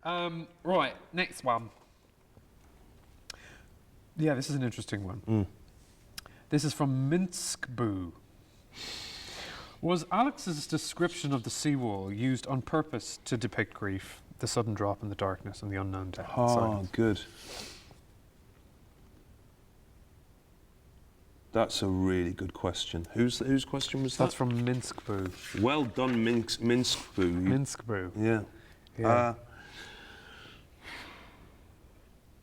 Right, next one. Yeah, this is an interesting one. This is from Minskbu. Was Alex's description of the seawall used on purpose to depict grief, the sudden drop in the darkness and the unknown death? Oh, good. That's a really good question. Whose question was that? That's from Minskbu. Well done, Minskbu. Minskbu. Yeah. Yeah.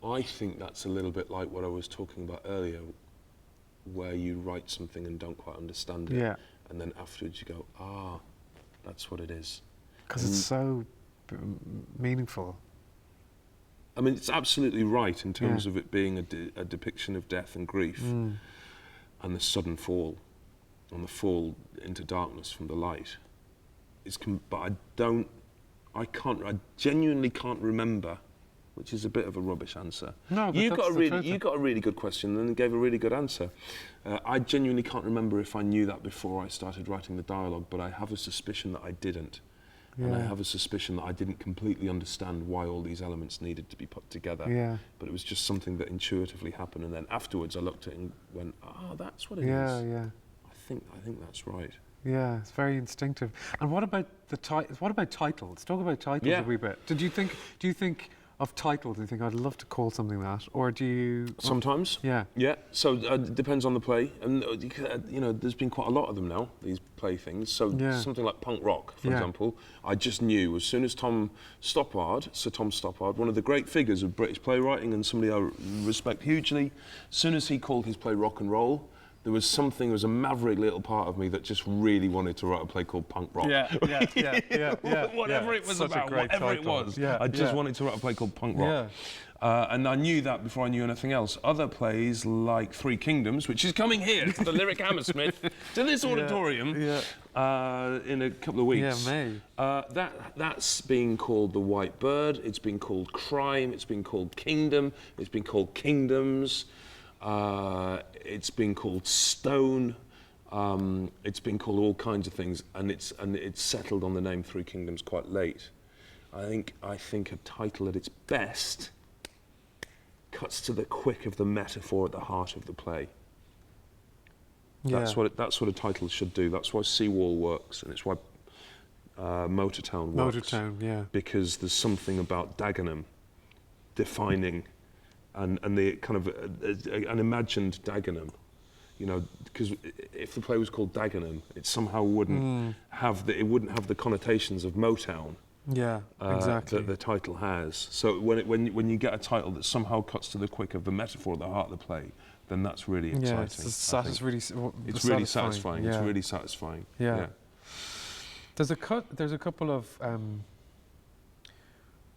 I think that's a little bit like what I was talking about earlier, where you write something and don't quite understand it. Yeah. And then afterwards you go, that's what it is. Because it's so meaningful. I mean, it's absolutely right in terms of it being a depiction of death and grief and the sudden fall, and the fall into darkness from the light. But I genuinely can't remember, which is a bit of a rubbish answer. No, but you got a really good question and gave a really good answer. I genuinely can't remember if I knew that before I started writing the dialogue, but I have a suspicion that I didn't. And I have a suspicion that I didn't completely understand why all these elements needed to be put together. Yeah. But it was just something that intuitively happened, and then afterwards I looked at it and went, that's what it is. Yeah. I think that's right. Yeah, it's very instinctive. And what about what about titles? Let's talk about titles a wee bit. Do you think of titles? Do you think I'd love to call something that, or do you? Sometimes. Yeah. Yeah. So it depends on the play, and there's been quite a lot of them now. These play things. So something like punk rock, for example, I just knew as soon as Sir Tom Stoppard, one of the great figures of British playwriting and somebody I respect hugely, as soon as he called his play rock and roll, there was a maverick little part of me that just I wanted to write a play called Punk Rock. Yeah. Whatever it was about, whatever it was. I just wanted to write a play called Punk Rock. Yeah. And I knew that before I knew anything else. Other plays like Three Kingdoms, which is coming here to the Lyric Hammersmith, to this auditorium in a couple of weeks. Yeah, May. That's being called The White Bird, it's been called Crime, it's been called Kingdom, it's been called Kingdoms. It's been called Stone. It's been called all kinds of things, and it's settled on the name Three Kingdoms quite late. I think a title at its best cuts to the quick of the metaphor at the heart of the play. Yeah. That's what a title should do. That's why Seawall works, and it's why Motortown works. Motortown, yeah. Because there's something about Dagenham defining. And the kind of an imagined Dagenham, because if the play was called Dagenham, it somehow wouldn't have the connotations of Motown. Yeah, exactly. That the title has. So when you get a title that somehow cuts to the quick of the metaphor at the heart of the play, then that's really exciting. Yeah, it's really satisfying. Yeah. It's really satisfying. Yeah. There's a couple of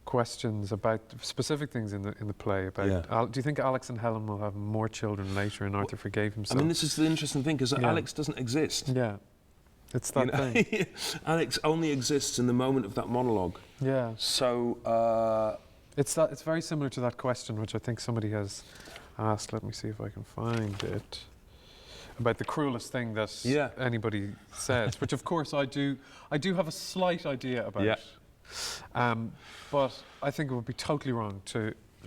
questions about specific things in the play. About do you think Alex and Helen will have more children later, and Arthur forgave himself? I mean, this is the interesting thing, because Alex doesn't exist. Yeah, it's that thing. Alex only exists in the moment of that monologue. Yeah. So it's very similar to that question, which I think somebody has asked. Let me see if I can find it. About the cruelest thing that anybody says, which of course I do have a slight idea about. Yeah. But I think it would be totally wrong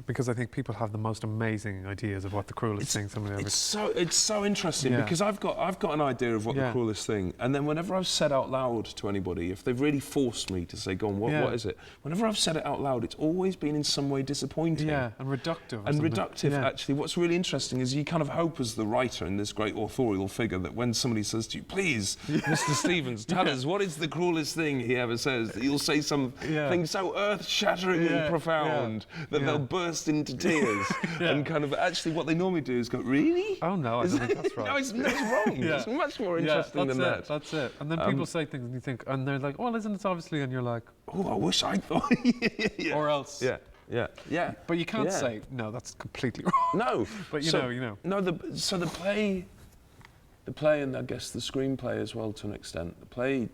because I think people have the most amazing ideas of what the cruelest thing somebody ever. It's so interesting because I've got an idea of what the cruelest thing, and then whenever I've said out loud to anybody, if they've really forced me to say, "Go on, what is it?" Whenever I've said it out loud, it's always been in some way disappointing. Yeah, and reductive. And reductive, actually. What's really interesting is you kind of hope as the writer and this great authorial figure that when somebody says to you, "Please, Mr. Stevens, tell us what is the cruelest thing he ever says," that you'll say something so earth-shatteringly profound that they'll burst into tears. And kind of actually what they normally do is go, "Really? Oh no, I don't think that's right." No, that's wrong. It's much more interesting than that. That's it. And then people say things and you think, and they're like, "Well, isn't it obviously?" And you're like, "Oh, I wish I thought." Or else. Yeah. But you can't say, "No, that's completely wrong." No. But you know. No, the play, and I guess the screenplay as well to an extent. The play.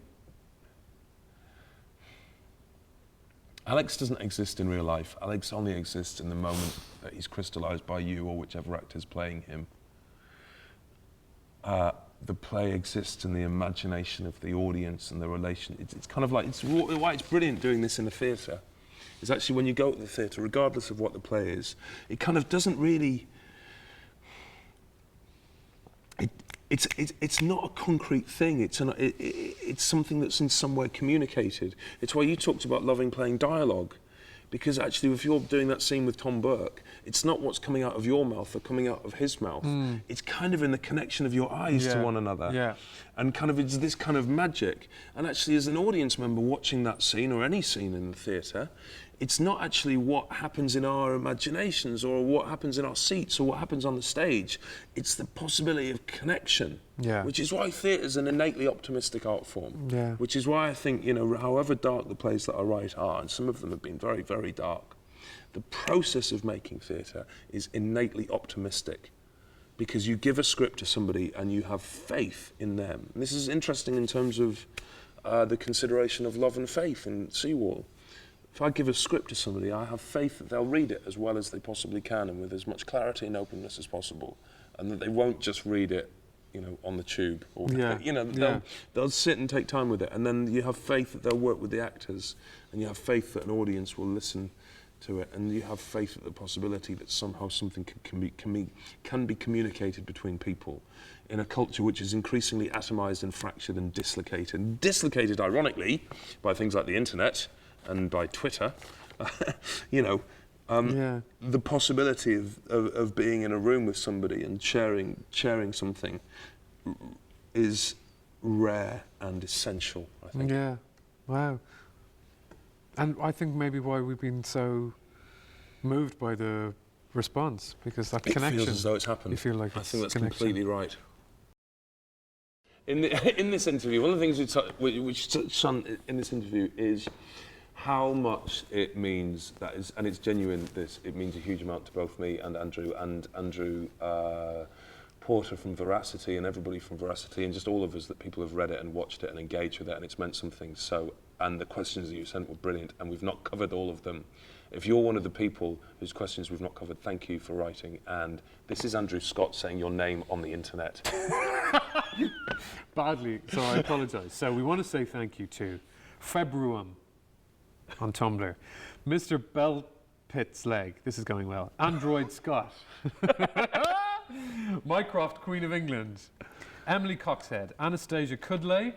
Alex doesn't exist in real life. Alex only exists in the moment that he's crystallised by you or whichever actor's playing him. The play exists in the imagination of the audience and the relation. It's kind of like, it's why it's brilliant doing this in a theatre, is actually when you go to the theatre, regardless of what the play is, it kind of doesn't really... It's not a concrete thing. It's something that's in some way communicated. It's why you talked about loving playing dialogue, because actually, if you're doing that scene with Tom Burke, it's not what's coming out of your mouth or coming out of his mouth. It's kind of in the connection of your eyes to one another. Yeah. And kind of it's this kind of magic. And actually, as an audience member watching that scene or any scene in the theatre, it's not actually what happens in our imaginations or what happens in our seats or what happens on the stage. It's the possibility of connection, which is why theatre is an innately optimistic art form, which is why I think, you know, however dark the plays that I write are, and some of them have been very, very dark, the process of making theatre is innately optimistic, because you give a script to somebody and you have faith in them. And this is interesting in terms of the consideration of love and faith in Seawall. If I give a script to somebody, I have faith that they'll read it as well as they possibly can and with as much clarity and openness as possible, and that they won't just read it, you know, on the tube. Or you know, they'll sit and take time with it, and then you have faith that they'll work with the actors, and you have faith that an audience will listen to it, and you have faith that the possibility that somehow something can be communicated between people in a culture which is increasingly atomised and fractured and dislocated. Dislocated, ironically, by things like the internet and by Twitter, you know, the possibility of being in a room with somebody and sharing something is rare and essential, I think. Yeah, wow. And I think maybe why we've been so moved by the response, because that connection. It feels as though it's happened. You feel like I it's think that's connection. completely right. In this interview, one of the things which touched on in this interview is how much it means, that is, and it's genuine, it means a huge amount to both me and Andrew Porter from Veracity and everybody from Veracity, and just all of us, that people have read it and watched it and engaged with it, and it's meant something. So, and the questions that you sent were brilliant, and we've not covered all of them. If you're one of the people whose questions we've not covered, thank you for writing. And this is Andrew Scott saying your name on the internet. Badly, so I apologise. So we want to say thank you to Februum on Tumblr, Mr. Bellpit's Leg, this is going well, Android Scott, Mycroft Queen of England, Emily Coxhead, Anastasia Cudley,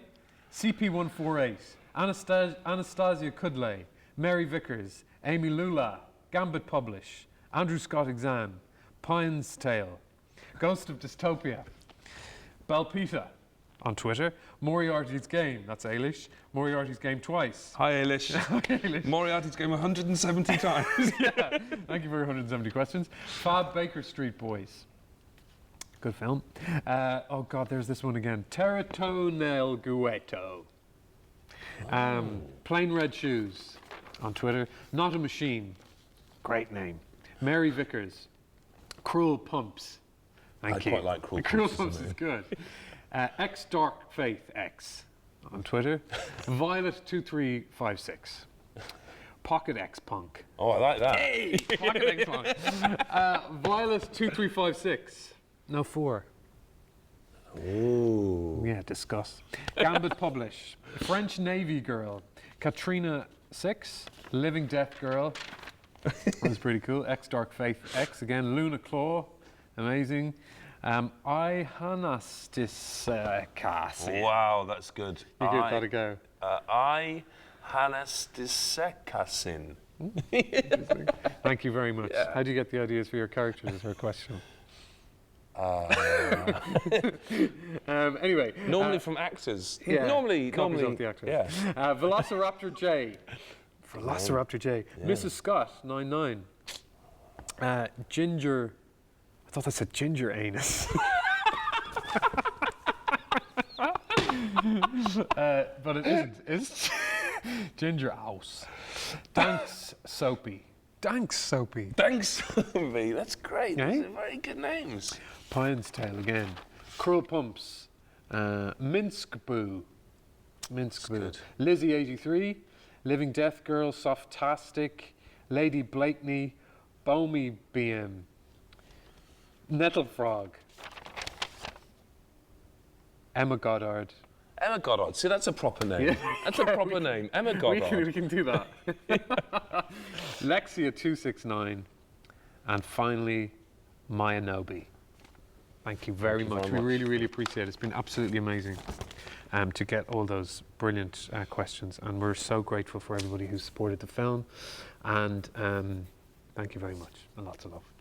CP148, Anastasia Cudley, Mary Vickers, Amy Lula, Gambit Publish, Andrew Scott Exam, Pine's Tale, Ghost of Dystopia, Belpita on Twitter, Moriarty's Game, that's Ailish, Moriarty's Game twice. Hi, Ailish. Hi, Ailish. Moriarty's Game 170 times. Yeah, thank you for your 170 questions. Fab Baker Street Boys. Good film. Oh God, there's this one again. Terrato nel Gueto. Plain Red Shoes on Twitter. Not a Machine. Great name. Mary Vickers. Cruel Pumps. Thank you. I quite like Cruel Pumps. Cruel Pumps is good. X Dark Faith X on Twitter. Violet2356. Pocket X Punk. Oh, I like that. Hey! Pocket X Punk. Violet2356. No, 4. Ooh. Yeah, discuss. Gambit Publish. French Navy Girl. Katrina 6. Living Death Girl. That's pretty cool. X Dark Faith X. Again, Luna Claw. Amazing. I Hanastisekasin. Wow, that's good. You give that a go. I Hanastisekasin. Thank you very much. Yeah. How do you get the ideas for your characters? Is her question. Anyway. Normally from actors. Yeah, Normally of the actors. Yeah. Velociraptor J. Velociraptor J. Yeah. Mrs. Scott, 99. Ginger. I thought that said ginger anus. But it isn't. It's ginger house. Danks Soapy. Danks Soapy. Thanks, me. That's great. Eh? Those are very good names. Pine's Tail again. Cruel Pumps. Minsk Boo. Minsk Boo. good. Lizzie 83. Living Death Girl. Softastic. Lady Blakeney. Bomy BM. Nettle Frog. Emma Goddard. Emma Goddard. See, that's a proper name. Yeah. That's a proper name. Emma Goddard. We can do that. Lexia269. And finally, Maya Nobi. Thank you very much. We really, really appreciate it. It's been absolutely amazing to get all those brilliant questions. And we're so grateful for everybody who supported the film. And thank you very much. And lots of love.